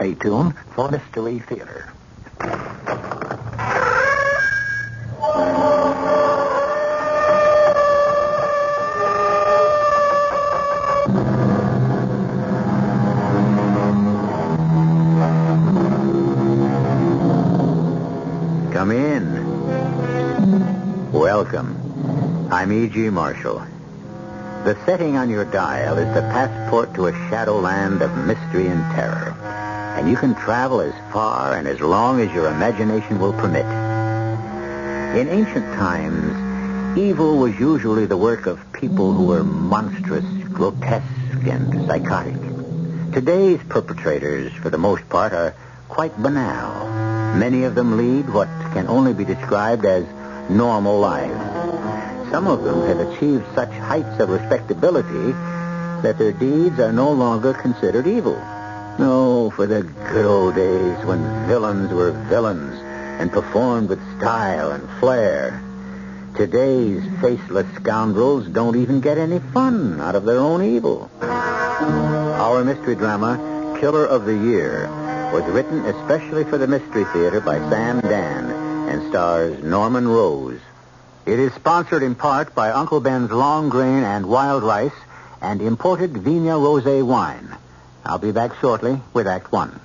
Stay tuned for Mystery Theater. Come in. Welcome. I'm E.G. Marshall. The setting on your dial is the passport to a shadowland of mystery and terror. And you can travel as far and as long as your imagination will permit. In ancient times, evil was usually the work of people who were monstrous, grotesque, and psychotic. Today's perpetrators, for the most part, are quite banal. Many of them lead what can only be described as normal lives. Some of them have achieved such heights of respectability that their deeds are no longer considered evil. No, for the good old days when villains were villains and performed with style and flair. Today's faceless scoundrels don't even get any fun out of their own evil. Our mystery drama, Killer of the Year, was written especially for the Mystery Theater by Sam Dan and stars Norman Rose. It is sponsored in part by Uncle Ben's Long Grain and Wild Rice and imported Vigna Rosé wine. I'll be back shortly with Act One.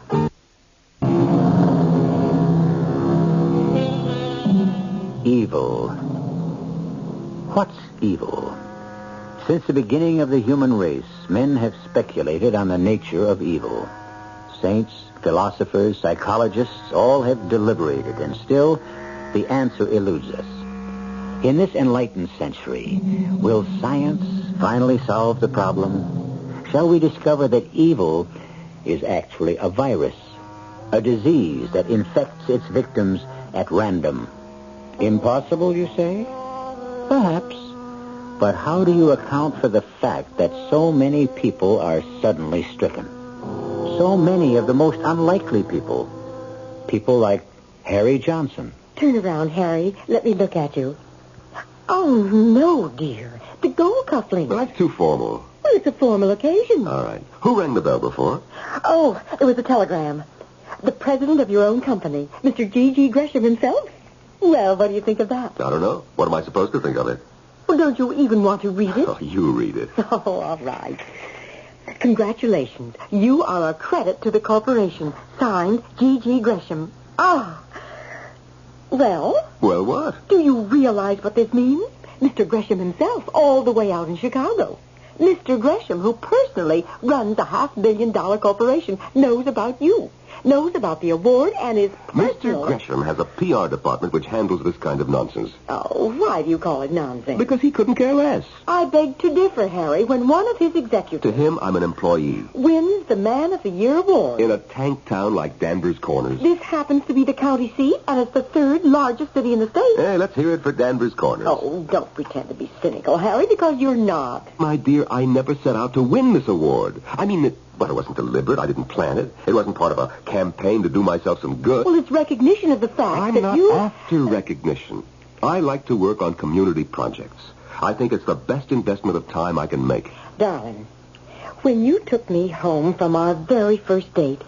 Evil. What's evil? Since the beginning of the human race, men have speculated on the nature of evil. Saints, philosophers, psychologists, all have deliberated, and still the answer eludes us. In this enlightened century, will science finally solve the problem? Shall we discover that evil is actually a virus, a disease that infects its victims at random? Impossible, you say? Perhaps. But how do you account for the fact that so many people are suddenly stricken? So many of the most unlikely people. People like Harry Johnson. Turn around, Harry. Let me look at you. Oh, no, dear. The gold cufflink. Well, that's too formal. Well, it's a formal occasion. All right. Who rang the bell before? Oh, it was a telegram. The president of your own company, Mr. G.G. Gresham himself. Well, what do you think of that? I don't know. What am I supposed to think of it? Well, don't you even want to read it? Oh, you read it. Oh, all right. Congratulations. You are a credit to the corporation. Signed, G.G. Gresham. Ah. Well? Well, what? Do you realize what this means? Mr. Gresham himself, all the way out in Chicago. Mr. Gresham, who personally runs a $500 million corporation, knows about you, knows about the award, and is personal. Mr. Gresham has a PR department which handles this kind of nonsense. Oh, why do you call it nonsense? Because he couldn't care less. I beg to differ, Harry. When one of his executives... To him, I'm an employee. ...wins the Man of the Year award... In a tank town like Danvers Corners. This happens to be the county seat, and it's the third largest city in the state. Hey, let's hear it for Danvers Corners. Oh, don't pretend to be cynical, Harry, because you're not. My dear, I never set out to win this award. I mean, it wasn't deliberate. I didn't plan it. It wasn't part of a campaign to do myself some good. Well, it's recognition of the fact I'm that not you... after recognition. I like to work on community projects. I think it's the best investment of time I can make. Darling, when you took me home from our very first date,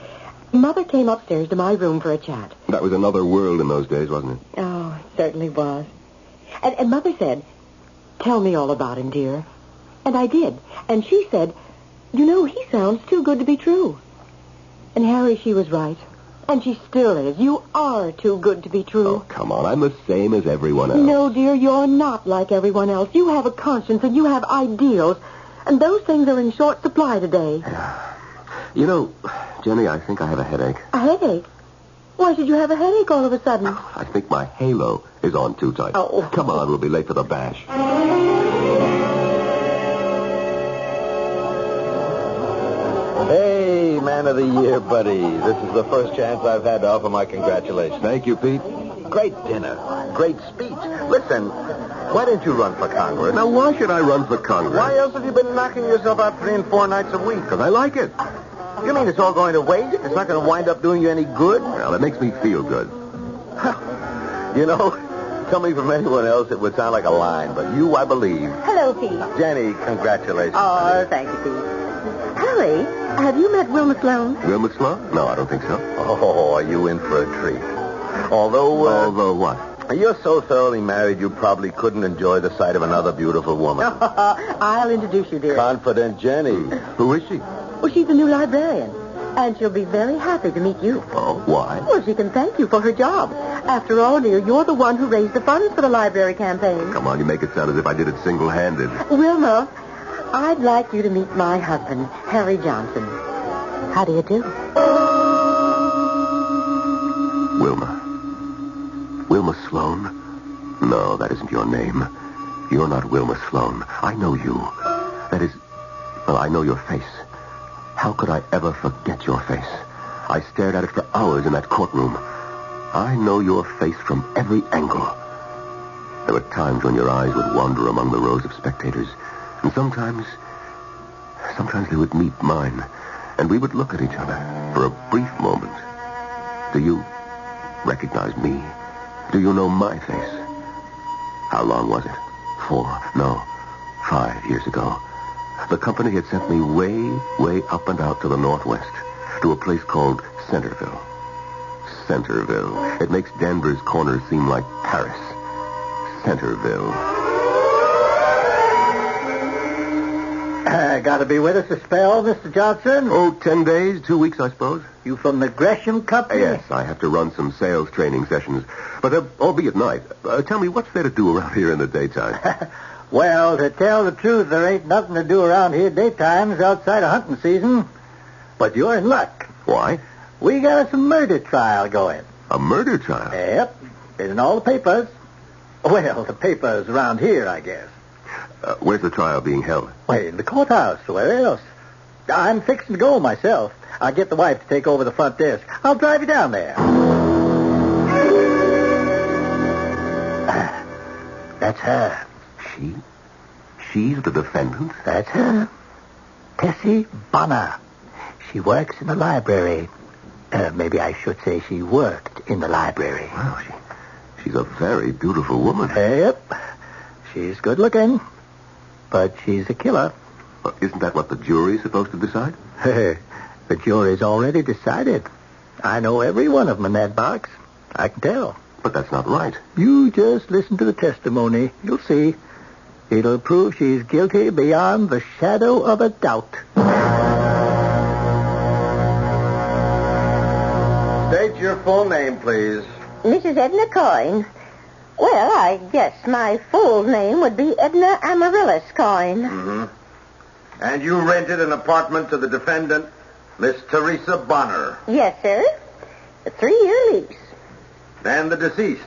Mother came upstairs to my room for a chat. That was another world in those days, wasn't it? Oh, it certainly was. And Mother said, "Tell me all about him, dear." And I did. And she said, "You know, he sounds too good to be true." And Harry, she was right. And she still is. You are too good to be true. Oh, come on. I'm the same as everyone else. No, dear, you're not like everyone else. You have a conscience and you have ideals. And those things are in short supply today. You know, Jenny, I think I have a headache. A headache? Why should you have a headache all of a sudden? I think my halo is on too tight. Oh. Come on, we'll be late for the bash. Hey, Man of the Year, buddy. This is the first chance I've had to offer my congratulations. Thank you, Pete. Great dinner. Great speech. Listen, why didn't you run for Congress? Now, why should I run for Congress? Why else have you been knocking yourself out 3 and 4 nights a week? Because I like it. You mean it's all going to waste? It's not going to wind up doing you any good? Well, it makes me feel good. You know, coming from anyone else, it would sound like a line, but you, I believe. Hello, Pete. Jenny, congratulations. Oh, thank you, Pete. Harry, Have you met Wilma Sloan? Wilma Sloan? No, I don't think so. Oh, are you in for a treat? Although... Although what? You're so thoroughly married, you probably couldn't enjoy the sight of another beautiful woman. I'll introduce you, dear. Confident Jenny. Who is she? Well, she's the new librarian, and she'll be very happy to meet you. Oh, why? Well, she can thank you for her job. After all, dear, you're the one who raised the funds for the library campaign. Come on, you make it sound as if I did it single-handed. Wilma, I'd like you to meet my husband, Harry Johnson. How do you do? Wilma. Wilma Sloan? No, that isn't your name. You're not Wilma Sloan. I know you. That is, well, I know your face. How could I ever forget your face? I stared at it for hours in that courtroom. I know your face from every angle. There were times when your eyes would wander among the rows of spectators, and sometimes they would meet mine, and we would look at each other for a brief moment. Do you recognize me? Do you know my face? How long was it? 5 years ago. The company had sent me way up and out to the northwest, to a place called Centerville. Centerville. It makes Denver's corners seem like Paris. Centerville. Got to be with us a spell, Mr. Johnson? Oh, 10 days, 2 weeks, I suppose. You from the Gresham Company? Yes, I have to run some sales training sessions, but they'll all be at night. Tell me, what's there to do around here in the daytime? Well, to tell the truth, there ain't nothing to do around here daytimes outside of hunting season. But you're in luck. Why? We got some murder trial going. A murder trial? Yep. It's in all the papers. Well, the papers around here, I guess. Where's the trial being held? Wait, in the courthouse. Where else? I'm fixing to go myself. I'll get the wife to take over the front desk. I'll drive you down there. That's her. She's the defendant? That's her. Tessie Bonner. She works in the library. Maybe I should say she worked in the library. Well, she's a very beautiful woman. Yep. She's good looking. But she's a killer. Isn't that what the jury's supposed to decide? The jury's already decided. I know every one of them in that box. I can tell. But that's not right. You just listen to the testimony. You'll see. It'll prove she's guilty beyond the shadow of a doubt. State your full name, please. Mrs. Edna Coyne. Well, I guess my full name would be Edna Amaryllis Coyne. Mm-hmm. And you rented an apartment to the defendant, Miss Teresa Bonner. Yes, sir. A 3-year lease. And the deceased.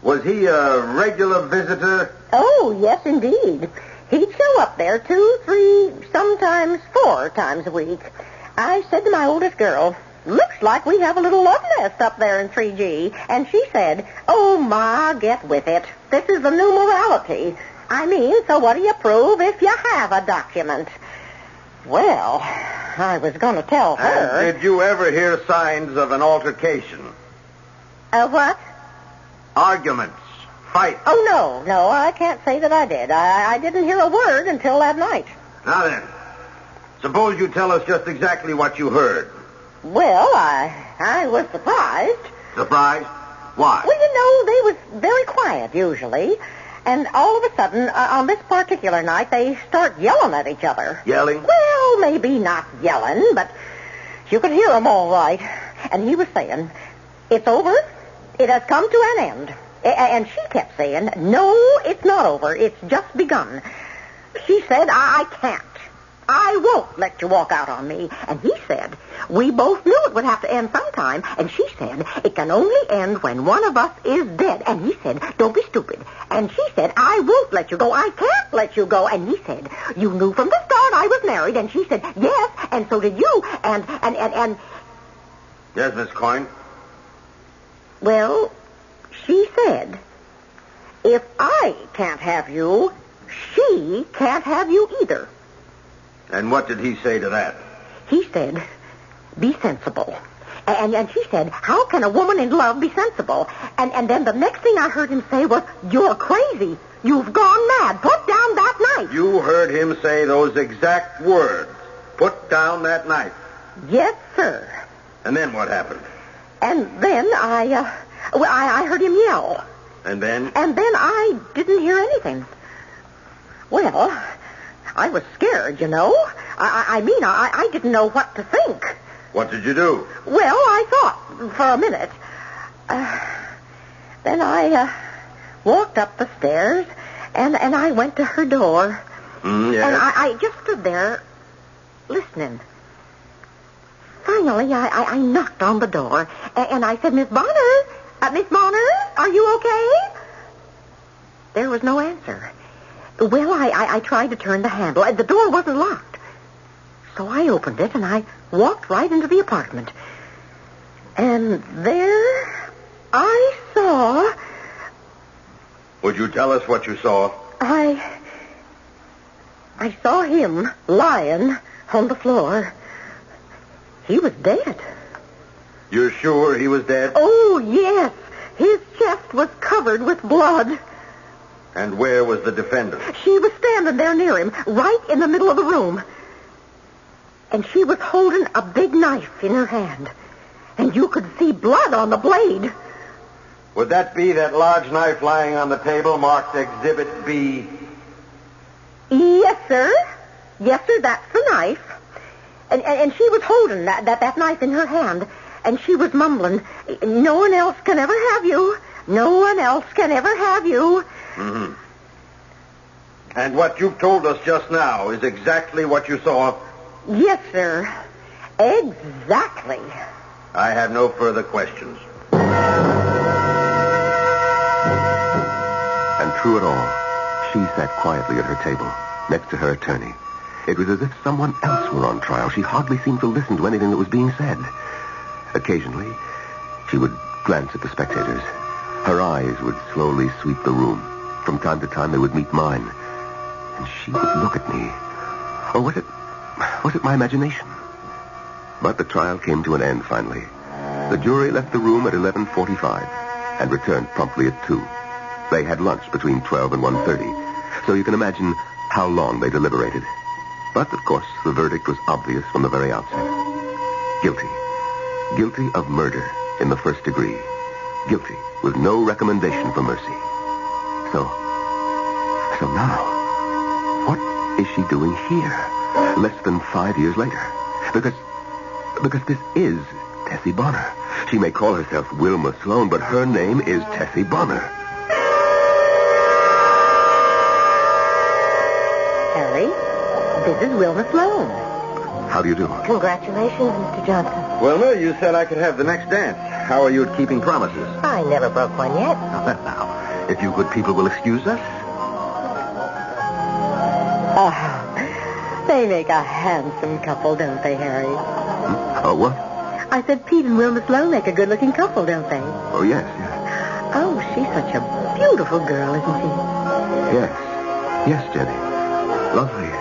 Was he a regular visitor? Oh, yes, indeed. He'd show up there 2, 3, sometimes 4 times a week. I said to my oldest girl, looks like we have a little love nest up there in 3G. And she said, oh, Ma, get with it. This is the new morality. I mean, so what do you prove if you have a document? Well, I was going to tell her. And did you ever hear signs of an altercation? What? Arguments. Fight. Oh, no, I can't say that I did. I didn't hear a word until that night. Now then, suppose you tell us just exactly what you heard. Well, I was surprised. Surprised? Why? Well, they was very quiet usually. And all of a sudden, on this particular night, they start yelling at each other. Yelling? Well, maybe not yelling, but you could hear them all right. And he was saying, it's over. It has come to an end. And she kept saying, no, it's not over. It's just begun. She said, I can't. I won't let you walk out on me. And he said, we both knew it would have to end sometime. And she said, it can only end when one of us is dead. And he said, don't be stupid. And she said, I won't let you go. I can't let you go. And he said, you knew from the start I was married. And she said, yes, and so did you. And... Yes, Miss Coyne? Well, she said, if I can't have you, she can't have you either. And what did he say to that? He said, be sensible. And she said, how can a woman in love be sensible? And then the next thing I heard him say was, you're crazy. You've gone mad. Put down that knife. You heard him say those exact words. Put took down that knife. Yes, sir. And then what happened? And then I heard him yell. And then? And then I didn't hear anything. Well, I was scared, you know. I didn't know what to think. What did you do? Well, I thought for a minute. Then I walked up the stairs, and I went to her door. Yes. And I just stood there listening. Finally, I knocked on the door, and I said, Miss Bonner, are you okay? There was no answer. Well, I tried to turn the handle. The door wasn't locked. So I opened it, and I walked right into the apartment. And there I saw... Would you tell us what you saw? I saw him lying on the floor. He was dead. You're sure he was dead? Oh, yes. His chest was covered with blood. And where was the defendant? She was standing there near him, right in the middle of the room. And she was holding a big knife in her hand. And you could see blood on the blade. Would that be that large knife lying on the table marked Exhibit B? Yes, sir. Yes, sir, that's the knife. And she was holding that knife in her hand. And she was mumbling, no one else can ever have you. No one else can ever have you. Mm-hmm. And what you've told us just now is exactly what you saw? Yes, sir. Exactly. I have no further questions. And through it all, she sat quietly at her table, next to her attorney. It was as if someone else were on trial. She hardly seemed to listen to anything that was being said. Occasionally, she would glance at the spectators. Her eyes would slowly sweep the room. From time to time, they would meet mine. And she would look at me. Or was it my imagination? But the trial came to an end finally. The jury left the room at 11:45 and returned promptly at 2. They had lunch between 12 and 1:30. So you can imagine how long they deliberated. But, of course, the verdict was obvious from the very outset. Guilty. Guilty of murder in the first degree. Guilty with no recommendation for mercy. So now, what is she doing here? Less than 5 years later. Because this is Tessie Bonner. She may call herself Wilma Sloan, but her name is Tessie Bonner. Harry, this is Wilma Sloan. How do you do? Congratulations, Mr. Johnson. Wilma, you said I could have the next dance. How are you at keeping promises? I never broke one yet. Now, if you good people will excuse us. Oh, they make a handsome couple, don't they, Harry? Oh, what? I said Pete and Wilma Sloan make a good-looking couple, don't they? Oh, yes. Oh, she's such a beautiful girl, isn't she? Yes. Yes, Jenny. Lovely.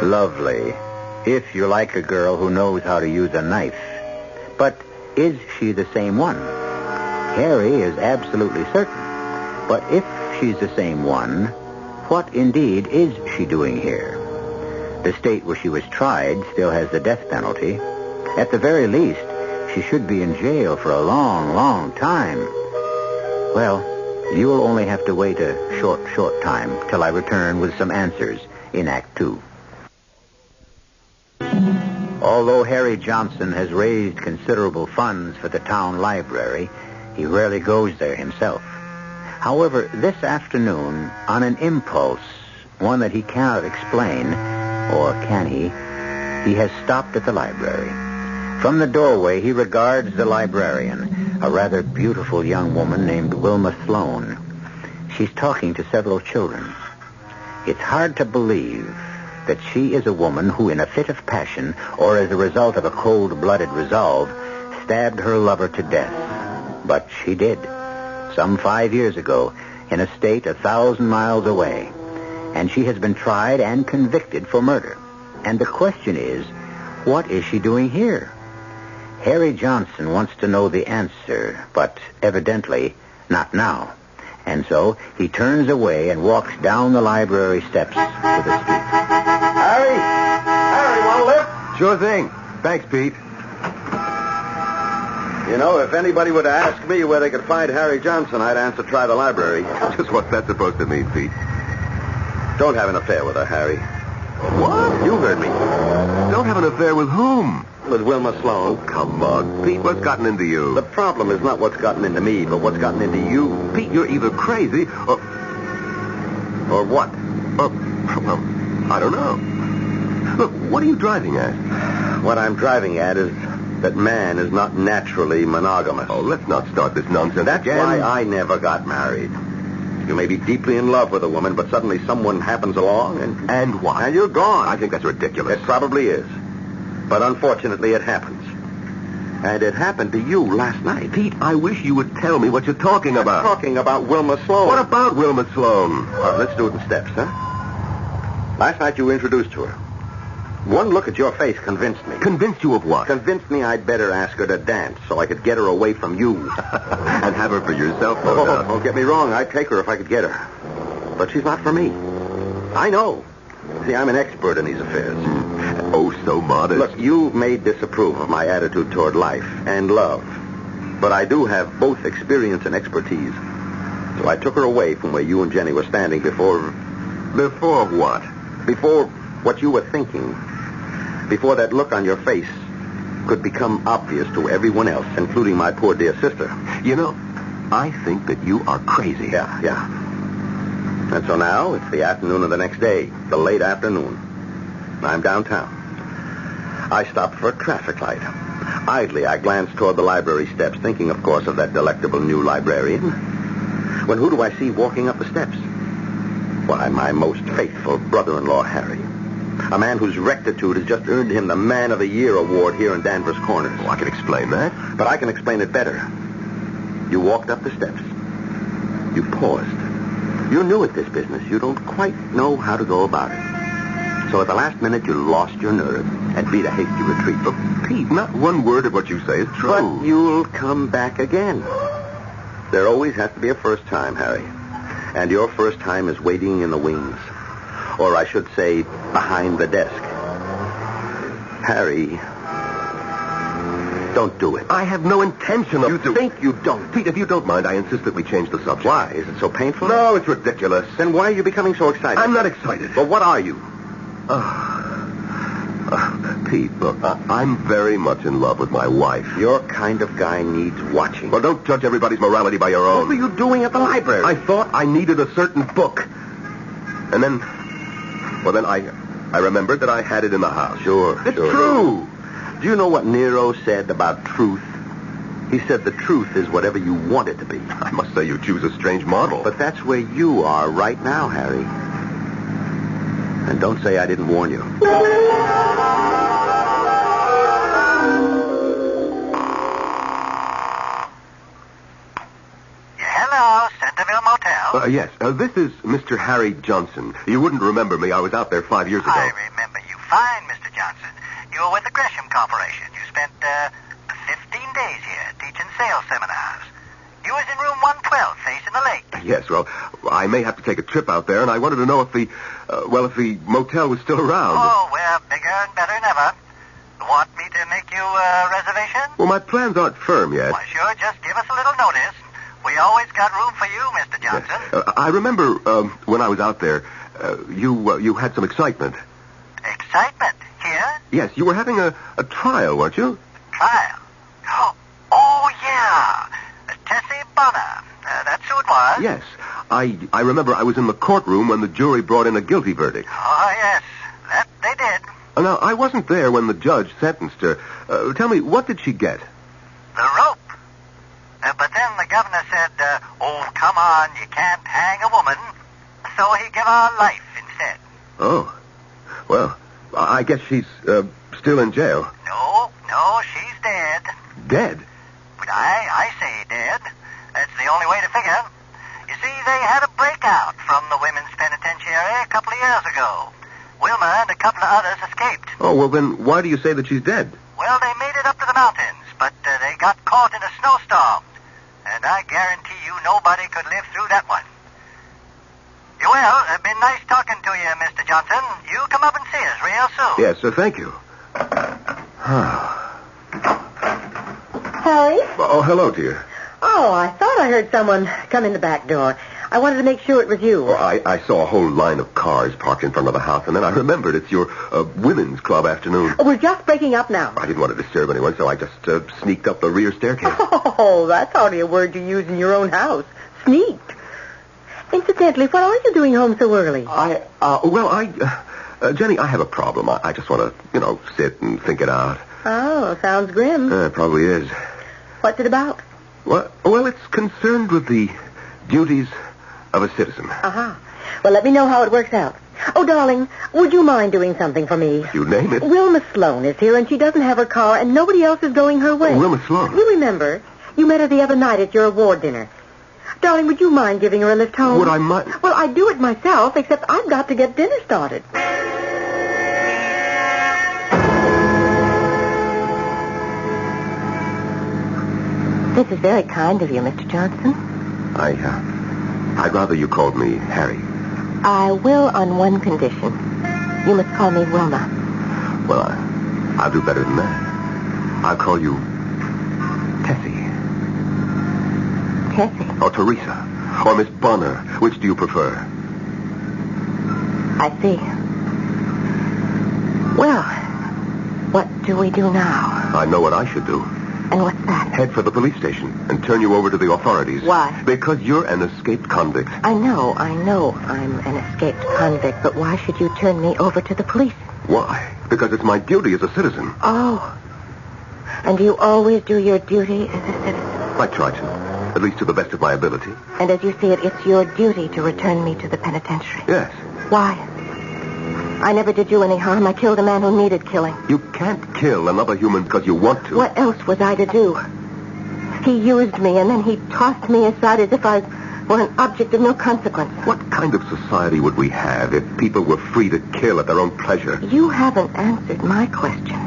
Lovely. If you like a girl who knows how to use a knife. But is she the same one? Harry is absolutely certain. But if she's the same one, what indeed is she doing here? The state where she was tried still has the death penalty. At the very least, she should be in jail for a long, long time. Well, you'll only have to wait a short time till I return with some answers in Act 2. Although Harry Johnson has raised considerable funds for the town library, he rarely goes there himself. However, this afternoon, on an impulse, one that he cannot explain, or can he has stopped at the library. From the doorway, he regards the librarian, a rather beautiful young woman named Wilma Sloan. She's talking to several children. It's hard to believe that she is a woman who, in a fit of passion, or as a result of a cold-blooded resolve, stabbed her lover to death. But she did, some 5 years ago, in a state 1,000 miles away. And she has been tried and convicted for murder. And the question is, what is she doing here? Harry Johnson wants to know the answer, but evidently not now. And so he turns away and walks down the library steps to the street. Harry! Harry, want a lift? Sure thing. Thanks, Pete. You know, if anybody would ask me where they could find Harry Johnson, I'd answer try the library. Just what's that supposed to mean, Pete? Don't have an affair with her, Harry. What? You heard me. Don't have an affair with whom? With Wilma Sloan. Oh, come on, Pete. What's gotten into you? The problem is not what's gotten into me, but what's gotten into you. Pete, you're either crazy or... Or what? Well, I don't know. Look, what are you driving at? What I'm driving at is that man is not naturally monogamous. Oh, let's not start this nonsense That's again. why I never got married. You may be deeply in love with a woman, but suddenly someone happens along and... And what? And you're gone. I think that's ridiculous. It probably is. But unfortunately, it happens. And it happened to you last night. Pete, I wish you would tell me what you're talking about. Talking about Wilma Sloan. What about Wilma Sloan? Let's do it in steps, huh? Last night you were introduced to her. One look at your face convinced me. Convinced you of what? Convinced me I'd better ask her to dance so I could get her away from you. And have her for yourself, no doubt. Don't get me wrong. I'd take her if I could get her. But she's not for me. I know. See, I'm an expert in these affairs. Oh, so modest. Look, you may disapprove of my attitude toward life and love, but I do have both experience and expertise. So I took her away from where you and Jenny were standing before... Before what? Before what you were thinking. Before that look on your face could become obvious to everyone else, including my poor dear sister. You know, I think that you are crazy. Yeah. And so now it's the afternoon of the next day, the late afternoon. I'm downtown. I stopped for a traffic light. Idly, I glanced toward the library steps, thinking, of course, of that delectable new librarian. When who do I see walking up the steps? Why, my most faithful brother-in-law, Harry. A man whose rectitude has just earned him the Man of the Year award here in Danvers Corners. Well, I can explain that. But I can explain it better. You walked up the steps. You paused. You're new at this business. You don't quite know how to go about it. So at the last minute, you lost your nerve and beat a hasty retreat. But, Pete, not one word of what you say is true. But you'll come back again. There always has to be a first time, Harry. And your first time is waiting in the wings. Or I should say, behind the desk. Harry, don't do it. I have no intention of... You think you don't. Pete, if you don't mind, I insist that we change the subject. Why? Is it so painful? No, it's ridiculous. Then why are you becoming so excited? I'm not excited. Well, what are you? Pete, look, I'm very much in love with my wife. Your kind of guy needs watching. Well, don't judge everybody's morality by your own. What were you doing at the library? I thought I needed a certain book. And then... Well, then I remembered that I had it in the house. Sure. It's true. Do you know what Nero said about truth? He said the truth is whatever you want it to be. I must say you choose a strange model. But that's where you are right now, Harry. And don't say I didn't warn you. Hello, Centerville Motel. Yes, this is Mr. Harry Johnson. You wouldn't remember me. I was out there 5 years ago. I remember you fine, Mr. Johnson. You were with the Gresham Corporation. You spent 15 days here teaching sales seminars. You was in room 112 facing the lake. Yes, well, I may have to take a trip out there, and I wanted to know if the motel was still around. Oh, we're bigger and better than ever. Want me to make you a reservation? Well, my plans aren't firm yet. Why, sure, just give us a little notice. We always got room for you, Mr. Johnson. Yes. I remember when I was out there, you had some excitement. Excitement? Here? Yes, you were having a trial, weren't you? Trial? Oh, yeah. Tessie Bonner. That's who it was. Yes. I remember I was in the courtroom when the jury brought in a guilty verdict. Oh, yes. That they did. Now, I wasn't there when the judge sentenced her. Tell me, what did she get? The rope. But then the governor said, oh, come on, you can't hang a woman. So he gave her life instead. Oh. Well, I guess she's still in jail. No, she's dead. Dead? But I say dead. That's the only way to figure. You see, they had a breakout from the women's penitentiary a couple of years ago. Wilma and a couple of others escaped. Oh, well, then why do you say that she's dead? Well, they made it up to the mountains, but they got caught in a snowstorm. And I guarantee you nobody could live through that one. Mr. Johnson. You come up and see us real soon. Yes, sir, thank you. Harry? Oh, hello, dear. Oh, I thought I heard someone come in the back door. I wanted to make sure it was you. Well, I saw a whole line of cars parked in front of the house, and then I remembered it's your women's club afternoon. We're just breaking up now. I didn't want to disturb anyone, so I just sneaked up the rear staircase. Oh, that's hardly a word you use in your own house. Sneaked. Incidentally, what are you doing home so early? Jenny, I have a problem. I just want to, sit and think it out. Oh, sounds grim. It probably is. What's it about? Well, it's concerned with the duties of a citizen. Uh-huh. Well, let me know how it works out. Oh, darling, would you mind doing something for me? You name it. Wilma Sloan is here, and she doesn't have her car, and nobody else is going her way. Oh, Wilma Sloan. You remember? You met her the other night at your award dinner. Darling, would you mind giving her a lift home? Would I mind? Well, I'd do it myself, except I've got to get dinner started. This is very kind of you, Mr. Johnson. I'd rather you called me Harry. I will on one condition. You must call me Wilma. Well, I'll do better than that. I'll call you Tessie. Tessie? Or Teresa. Or Miss Bonner. Which do you prefer? I see. Well, what do we do now? I know what I should do. And what's that? Head for the police station and turn you over to the authorities. Why? Because you're an escaped convict. I know I'm an escaped convict, but why should you turn me over to the police? Why? Because it's my duty as a citizen. Oh. And you always do your duty as a citizen? I try to. At least to the best of my ability. And as you see it, it's your duty to return me to the penitentiary. Yes. Why? I never did you any harm. I killed a man who needed killing. You can't kill another human because you want to. What else was I to do? He used me, and then he tossed me aside as if I were an object of no consequence. What kind of society would we have if people were free to kill at their own pleasure? You haven't answered my question,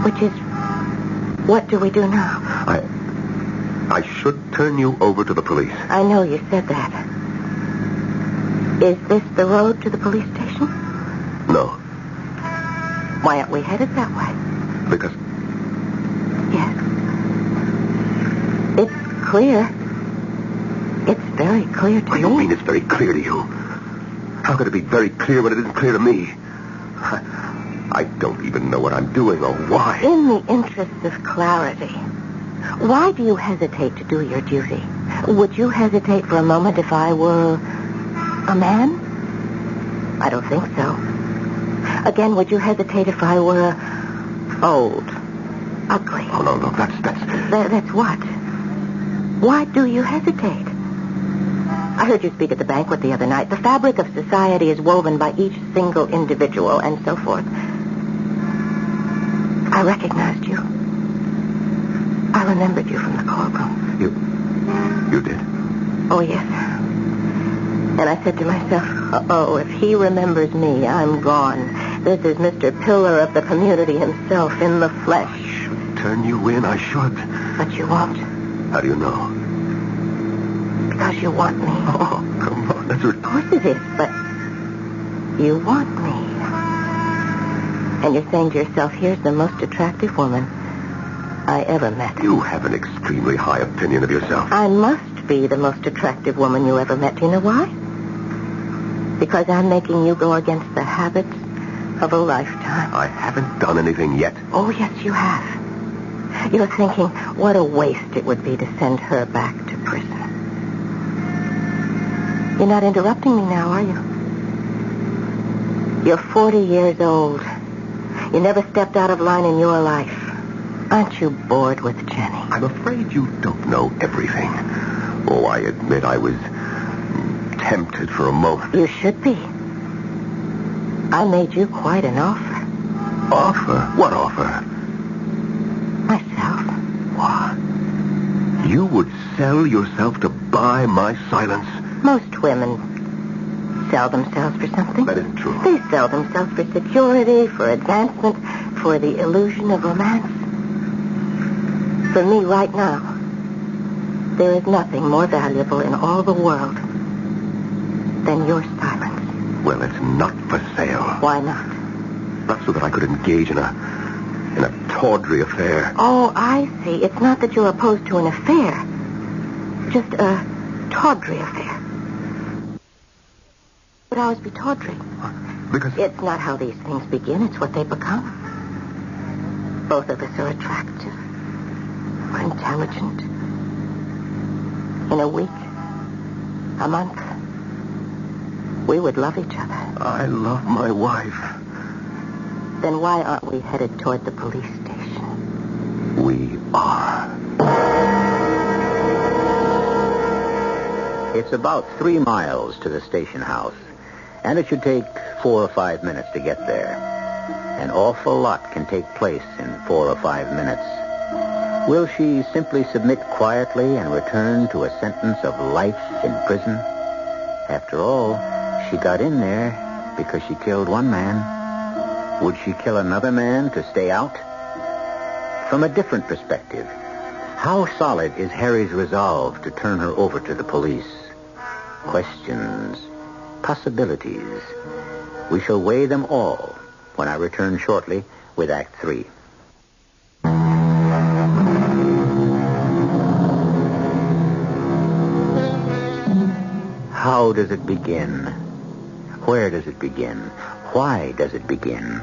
which is, what do we do now? I should turn you over to the police. I know you said that. Is this the road to the police station? No. Why aren't we headed that way? Because... Yes. It's clear. It's very clear to me. What do you mean it's very clear to you? How could it be very clear when it isn't clear to me? I don't even know what I'm doing or why. In the interest of clarity, why do you hesitate to do your duty? Would you hesitate for a moment if I were a man? I don't think so. Again, would you hesitate if I were old, ugly? Oh, no, that's... That's what? Why do you hesitate? I heard you speak at the banquet the other night. The fabric of society is woven by each single individual and so forth. I recognized you. I remembered you from the courtroom. You did? Oh, yes. And I said to myself, if he remembers me, I'm gone. This is Mr. Pillar of the community himself in the flesh. Turn you in, I should. But you won't. How do you know? Because you want me. Oh, come on, that's Of course it is, but you want me. And you're saying to yourself, here's the most attractive woman I ever met. You have an extremely high opinion of yourself. I must be the most attractive woman you ever met. Do you know why? Because I'm making you go against the habits of a lifetime. I haven't done anything yet. Oh, yes, you have. You're thinking, what a waste it would be to send her back to prison. You're not interrupting me now, are you? You're 40 years old. You never stepped out of line in your life. Aren't you bored with Jenny? I'm afraid you don't know everything. Oh, I admit I was tempted for a moment. You should be. I made you quite an offer. Offer? What offer? Myself. What? You would sell yourself to buy my silence? Most women sell themselves for something. That isn't true. They sell themselves for security, for advancement, for the illusion of romance. For me right now, there is nothing more valuable in all the world than your silence. Well, it's not for sale. Why not? Not so that I could engage in a tawdry affair. Oh, I see. It's not that you're opposed to an affair. Just a tawdry affair. Would always be tawdry. Because... It's not how these things begin. It's what they become. Both of us are attractive. We're intelligent. In a week, a month, we would love each other. I love my wife. Then why aren't we headed toward the police station? We are. It's about 3 miles to the station house, and it should take 4 or 5 minutes to get there. An awful lot can take place in 4 or 5 minutes. Will she simply submit quietly and return to a sentence of life in prison? After all, she got in there because she killed one man. Would she kill another man to stay out? From a different perspective, how solid is Harry's resolve to turn her over to the police? Questions, possibilities. We shall weigh them all when I return shortly with Act 3. How does it begin? Where does it begin? Why does it begin?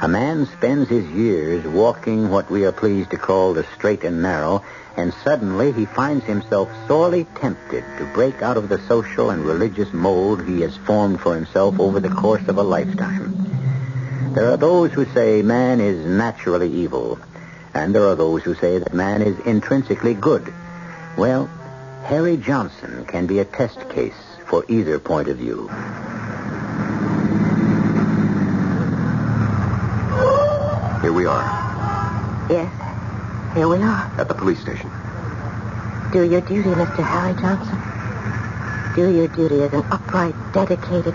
A man spends his years walking what we are pleased to call the straight and narrow, and suddenly he finds himself sorely tempted to break out of the social and religious mold he has formed for himself over the course of a lifetime. There are those who say man is naturally evil, and there are those who say that man is intrinsically good. Well, Harry Johnson can be a test case for either point of view. Here we are. Yes, here we are. At the police station. Do your duty, Mr. Harry Johnson. Do your duty as an upright, dedicated,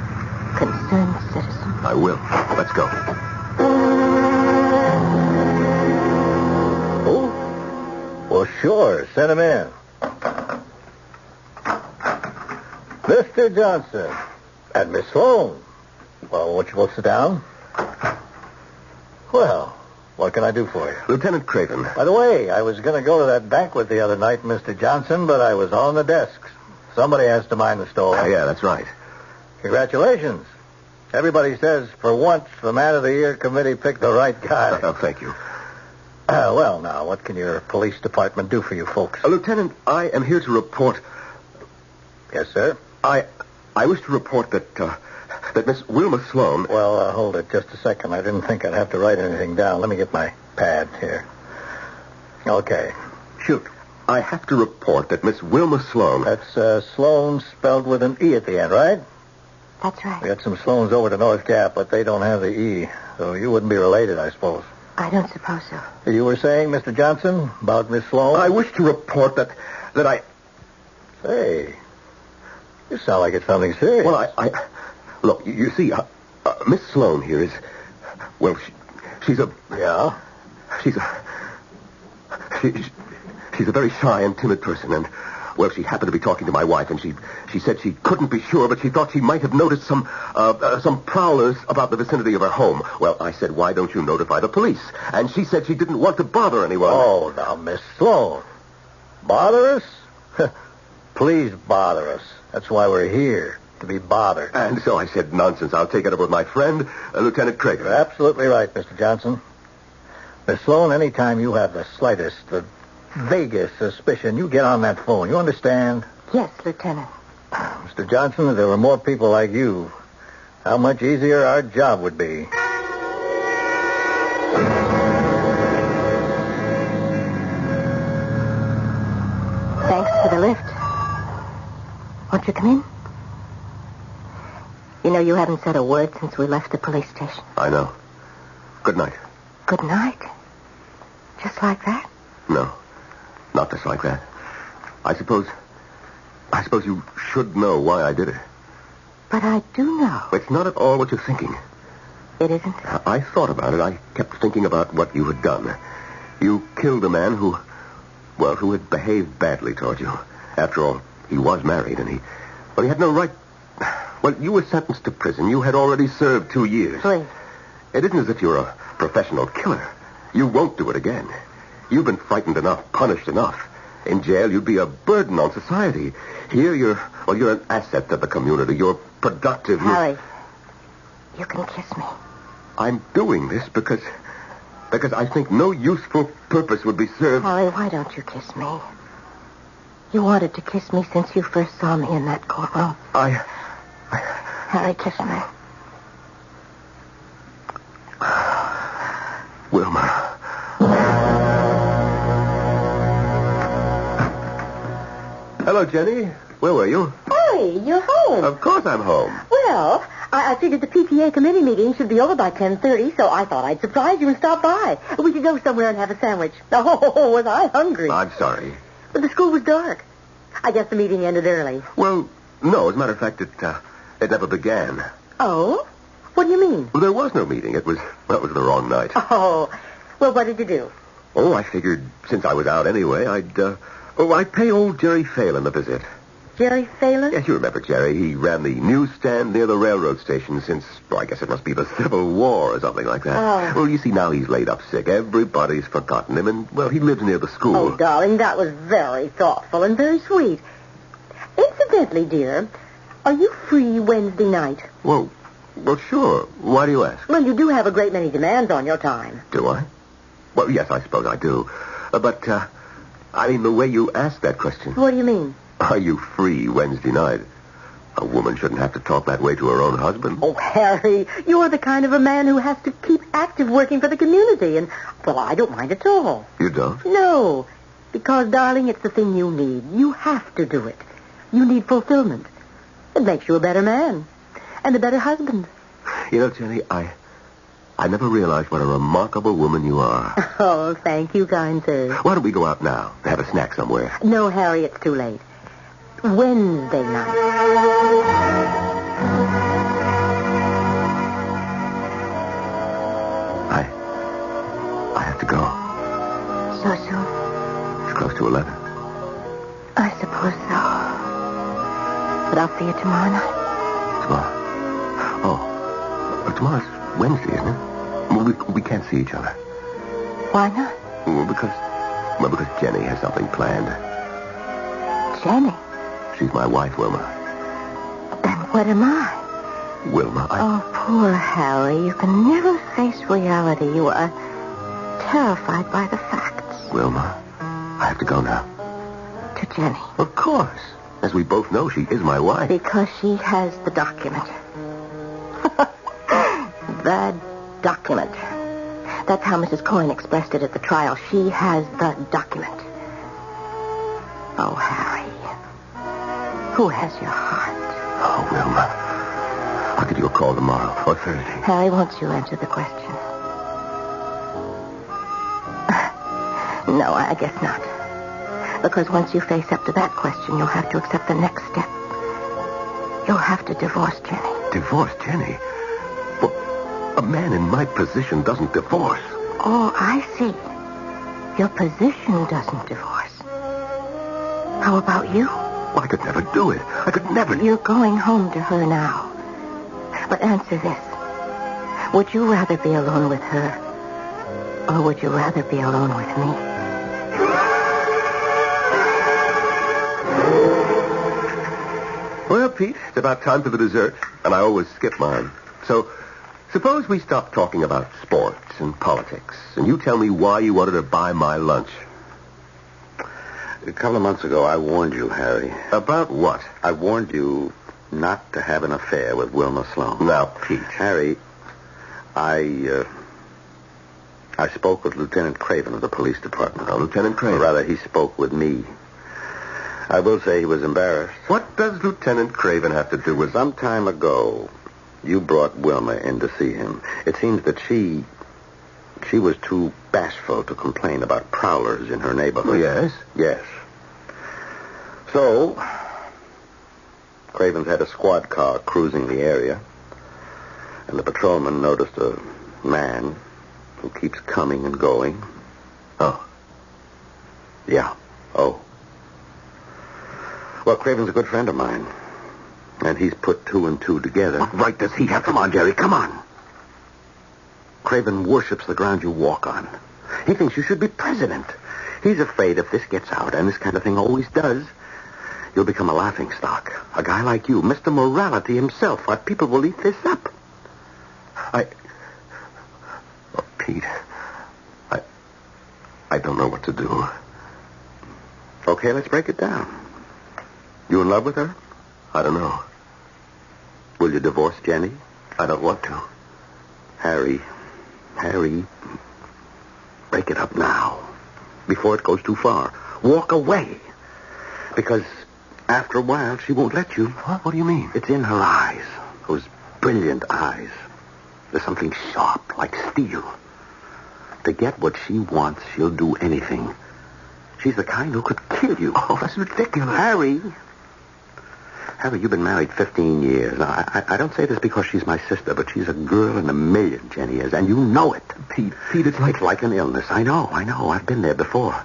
concerned citizen. I will. Let's go. Oh? Well, sure. Send him in. Mr. Johnson. And Miss Sloan. Well, won't you both sit down? Well, what can I do for you? Lieutenant Craven. By the way, I was going to go to that banquet the other night, Mr. Johnson, but I was on the desks. Somebody has to mind the store. Yeah, that's right. Congratulations. Everybody says, for once, the Man of the Year committee picked the right guy. Thank you. Well, now, what can your police department do for you folks? Lieutenant, I am here to report... Yes, sir? I wish to report that Miss Wilma Sloan... Well, hold it just a second. I didn't think I'd have to write anything down. Let me get my pad here. Okay. Shoot. I have to report that Miss Wilma Sloan... That's Sloan spelled with an E at the end, right? That's right. We got some Sloans over to North Gap, but they don't have the E. So you wouldn't be related, I suppose. I don't suppose so. You were saying, Mr. Johnson, about Miss Sloan? I wish to report that I... Say, you sound like it's something serious. Well, I look, you see, Miss Sloan here is... Well, she's a... Yeah? She's a very shy and timid person, and... Well, she happened to be talking to my wife, and she said she couldn't be sure, but she thought she might have noticed some prowlers about the vicinity of her home. Well, I said, why don't you notify the police? And she said she didn't want to bother anyone. Oh, now, Miss Sloan. Bother us? Please bother us. That's why we're here, to be bothered. And so I said, nonsense. I'll take it up with my friend, Lieutenant Craven. You're absolutely right, Mr. Johnson. Miss Sloan, anytime you have the slightest, the vaguest suspicion, you get on that phone. You understand? Yes, Lieutenant. Mr. Johnson, if there were more people like you, how much easier our job would be. Thanks for the lift. Won't you come in? You know, you haven't said a word since we left the police station. I know. Good night. Good night? Just like that? No. Not just like that. I suppose you should know why I did it. But I do know. It's not at all what you're thinking. It isn't? I thought about it. I kept thinking about what you had done. You killed a man who had behaved badly toward you. After all, he was married, and he had no right... Well, you were sentenced to prison. You had already served 2 years. Please. It isn't as if you're a professional killer. You won't do it again. You've been frightened enough, punished enough. In jail, you'd be a burden on society. Here, you're an asset to the community. You're productive. Harry, you can kiss me. I'm doing this because I think no useful purpose would be served. Harry, why don't you kiss me? You wanted to kiss me since you first saw me in that courtroom. Harry, kiss me. Wilma. Hello, Jenny. Where were you? Harry, you're home. Of course I'm home. Well, I figured the PTA committee meeting should be over by 10:30, so I thought I'd surprise you and stop by. We could go somewhere and have a sandwich. Oh, was I hungry. I'm sorry. But the school was dark. I guess the meeting ended early. Well, no. As a matter of fact, it never began. Oh? What do you mean? Well, there was no meeting. It was the wrong night. Oh. Well, what did you do? Oh, I figured since I was out anyway, I'd pay old Jerry Phelan a visit. Jerry Phelan? Yes, you remember Jerry. He ran the newsstand near the railroad station since, I guess it must be the Civil War or something like that. Oh. Well, you see, now he's laid up sick. Everybody's forgotten him, and, well, he lives near the school. Oh, darling, that was very thoughtful and very sweet. Incidentally, dear, are you free Wednesday night? Well, sure. Why do you ask? Well, you do have a great many demands on your time. Do I? Well, yes, I suppose I do. But I mean, the way you ask that question. What do you mean? Are you free Wednesday night? A woman shouldn't have to talk that way to her own husband. Oh, Harry, you're the kind of a man who has to keep active working for the community, and, well, I don't mind at all. You don't? No, because, darling, it's the thing you need. You have to do it. You need fulfillment. It makes you a better man and a better husband. You know, Jenny, I never realized what a remarkable woman you are. Oh, thank you, kind sir. Why don't we go out now? Have a snack somewhere. No, Harry, it's too late. Wednesday night. I have to go. So soon? It's close to 11. I suppose so. But I'll see you tomorrow night. Tomorrow? Oh, tomorrow's Wednesday, isn't it? Well, we can't see each other. Why not? Well, because Jenny has something planned. Jenny? She's my wife, Wilma. Then what am I? Wilma, Oh, poor Harry. You can never face reality. You are terrified by the facts. Wilma, I have to go now. To Jenny. Of course. As we both know, she is my wife. Because she has the document. The document. That's how Mrs. Coyne expressed it at the trial. She has the document. Oh, Harry. Who has your heart? Oh, Wilma. I'll give you a call tomorrow or Thursday. Harry, won't you answer the question? No, I guess not. Because once you face up to that question, you'll have to accept the next step. You'll have to divorce Jenny. Divorce Jenny? Well, a man in my position doesn't divorce. Oh, I see. Your position doesn't divorce. How about you? Well, I could never do it. I could never... You're going home to her now. But answer this. Would you rather be alone with her, or would you rather be alone with me? Well, Pete, it's about time for the dessert, and I always skip mine. So, suppose we stop talking about sports and politics, and you tell me why you wanted to buy my lunch. A couple of months ago, I warned you, Harry. About what? I warned you not to have an affair with Wilma Sloan. Now, Pete. Harry, I spoke with Lieutenant Craven of the police department. Oh, Lieutenant Craven? Or rather, he spoke with me. I will say he was embarrassed. What does Lieutenant Craven have to do with... Some time ago, you brought Wilma in to see him. It seems that she was too bashful to complain about prowlers in her neighborhood. Yes? Yes. So, Craven's had a squad car cruising the area, and the patrolman noticed a man who keeps coming and going. Oh. Yeah. Oh. Well, Craven's a good friend of mine. And he's put two and two together. What right does he have? Come on, Jerry, come on. Craven worships the ground you walk on. He thinks you should be president. He's afraid if this gets out, and this kind of thing always does, you'll become a laughingstock. A guy like you, Mr. Morality himself. Why, people will eat this up. Pete, I don't know what to do. Okay, let's break it down. You in love with her? I don't know. Will you divorce Jenny? I don't want to. Harry, break it up now, before it goes too far. Walk away. Because after a while, she won't let you. What? What do you mean? It's in her eyes. Those brilliant eyes. There's something sharp, like steel. To get what she wants, she'll do anything. She's the kind who could kill you. Oh, that's ridiculous. Harry, you've been married 15 years. I don't say this because she's my sister, but she's a girl in a million, Jenny is, and you know it. Pete, it's like an illness. I know. I've been there before.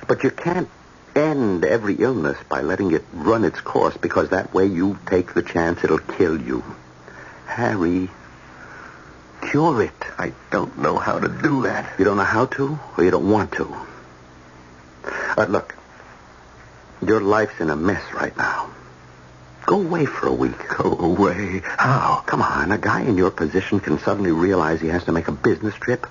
But you can't end every illness by letting it run its course, because that way you take the chance it'll kill you. Harry, cure it. I don't know how to do that. You don't know how to, or you don't want to? Look, your life's in a mess right now. Go away for a week. Go away? How? Come on, a guy in your position can suddenly realize he has to make a business trip.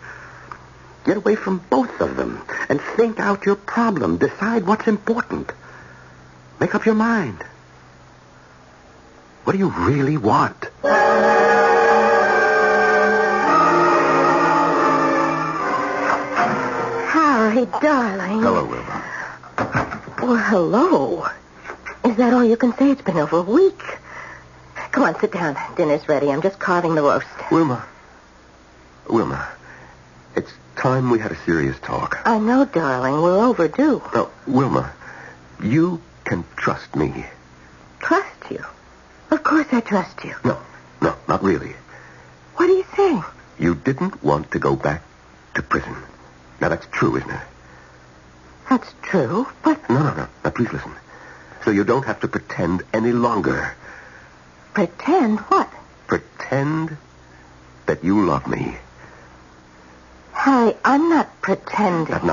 Get away from both of them and think out your problem. Decide what's important. Make up your mind. What do you really want? Harry, darling. Hello, Wilma. Well, hello. Is that all you can say? It's been over a week. Come on, sit down. Dinner's ready. I'm just carving the roast. Wilma, it's time we had a serious talk. I know, darling. We're overdue. Now, Wilma, you can trust me. Trust you? Of course I trust you. No, not really. What are you saying? You didn't want to go back to prison. Now, that's true, isn't it? That's true, but... No. Now, please listen. So you don't have to pretend any longer. Pretend what? Pretend that you love me. Harry, I'm not pretending.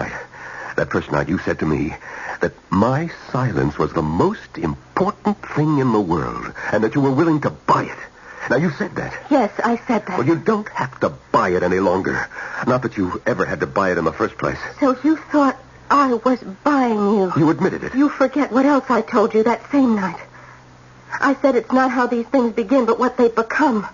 That first night, you said to me that my silence was the most important thing in the world, and that you were willing to buy it. Now, you said that. Yes, I said that. Well, you don't have to buy it any longer. Not that you ever had to buy it in the first place. So you thought I was buying you. You admitted it. You forget what else I told you that same night. I said it's not how these things begin, but what they become.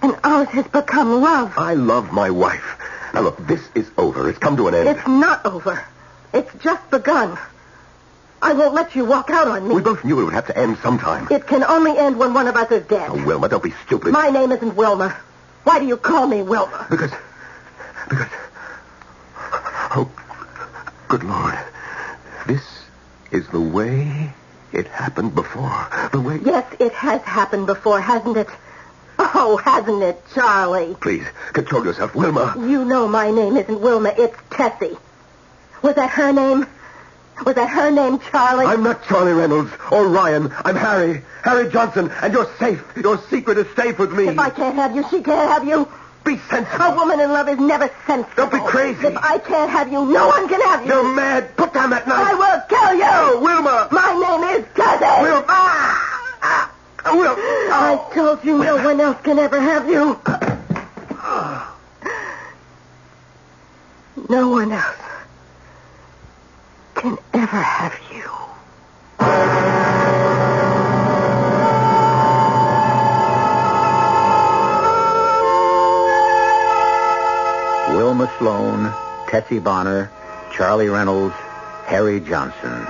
And ours has become love. I love my wife. Now, look, this is over. It's come to an end. It's not over. It's just begun. I won't let you walk out on me. We both knew it would have to end sometime. It can only end when one of us is dead. Oh, Wilma, don't be stupid. My name isn't Wilma. Why do you call me Wilma? Because... Oh, good Lord. This is the way it happened before. The way... Yes, it has happened before, hasn't it? Oh, hasn't it, Charlie? Please, control yourself, Wilma. You know my name isn't Wilma, it's Tessie. Was that her name? Was that her name, Charlie? I'm not Charlie Reynolds or Ryan. I'm Harry Johnson, and you're safe. Your secret is safe with me. If I can't have you, she can't have you. Be sensible. A woman in love is never sensible. Don't be crazy. If I can't have you, no one can have you. You're mad. Put down that knife. I will kill you. No, Wilma. My name is Tessie. Wilma. I told you no one else can ever have you. No one else can ever have you. Wilma Sloan, Tessie Bonner, Charlie Reynolds, Harry Johnson.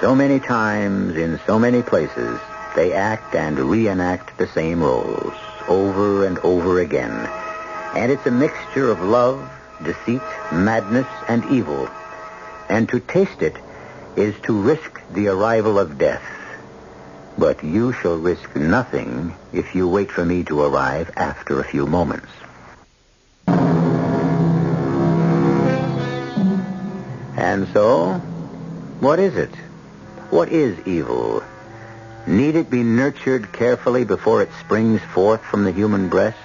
So many times, in so many places, they act and reenact the same roles, over and over again. And it's a mixture of love, deceit, madness, and evil. And to taste it is to risk the arrival of death. But you shall risk nothing if you wait for me to arrive after a few moments. And so, what is it? What is evil? Need it be nurtured carefully before it springs forth from the human breast?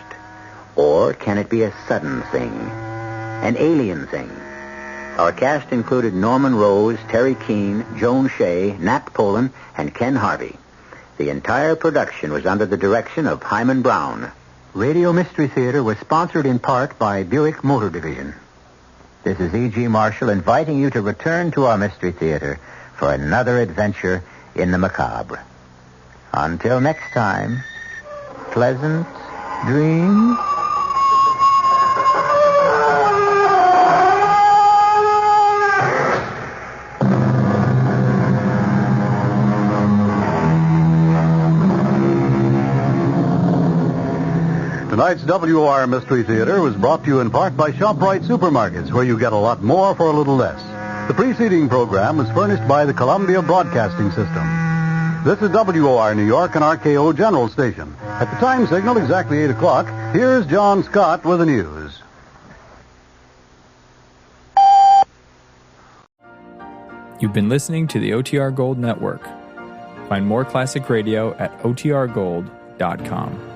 Or can it be a sudden thing, an alien thing? Our cast included Norman Rose, Terry Keane, Joan Shea, Nat Polan, and Ken Harvey. The entire production was under the direction of Hyman Brown. Radio Mystery Theater was sponsored in part by Buick Motor Division. This is E.G. Marshall inviting you to return to our Mystery Theater for another adventure in the macabre. Until next time, pleasant dreams. Tonight's WOR Mystery Theater was brought to you in part by ShopRite Supermarkets, where you get a lot more for a little less. The preceding program was furnished by the Columbia Broadcasting System. This is WOR New York and RKO General Station. At the time signal, exactly 8 o'clock, here's John Scott with the news. You've been listening to the OTR Gold Network. Find more classic radio at otrgold.com.